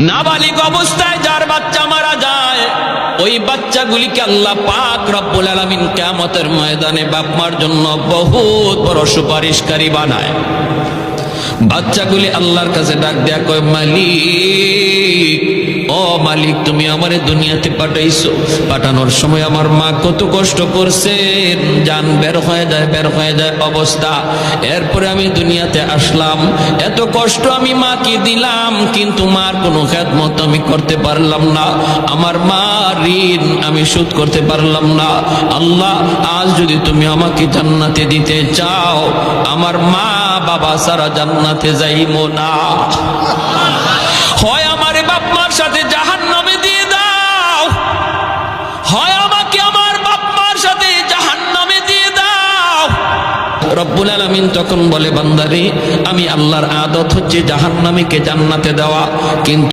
নাবালিগ অবস্থায় যার বাচ্চা মারা যায়, ওই বাচ্চাগুলিকে আল্লাহ পাক রব্বুল আলামিন কিয়ামতের ময়দানে বাপ মার জন্য বহুত বড় সুপারিশকারী বানায়। বাচ্চাগুলি আল্লাহর কাছে ডাক দেয়া কয়, মালিক, ও মালিক, তুমি আমারে দুনিয়াতে পাঠাইছো, পাঠানোর সময় আমার মা কত কষ্ট করছেন, জান বের হয়ে যায় অবস্থা। এরপরে আমি দুনিয়াতে আসলাম, এত কষ্ট আমি মাকে দিলাম, কিন্তু মার কোনো খেদমত আমি করতে পারলাম না, আমার মা ঋণ আমি শোধ করতে পারলাম না। আল্লাহ, আজ যদি তুমি আমাকে জান্নাতে দিতে চাও, আমার মা বাবা সারা জান্নাতে যাইবো না, হয় আমারে বাপ মার সাথে জাহান্নামে দিয়ে দাও, হয় আমাকে আমার বাপ মার সাথে জাহান্নামে দিয়ে দাও। রব্বুল আলামিন তখন বলে, বান্দারে, আমি আল্লাহর আদত হচ্ছে জাহান্নামীকে জান্নাতে দেওয়া, কিন্তু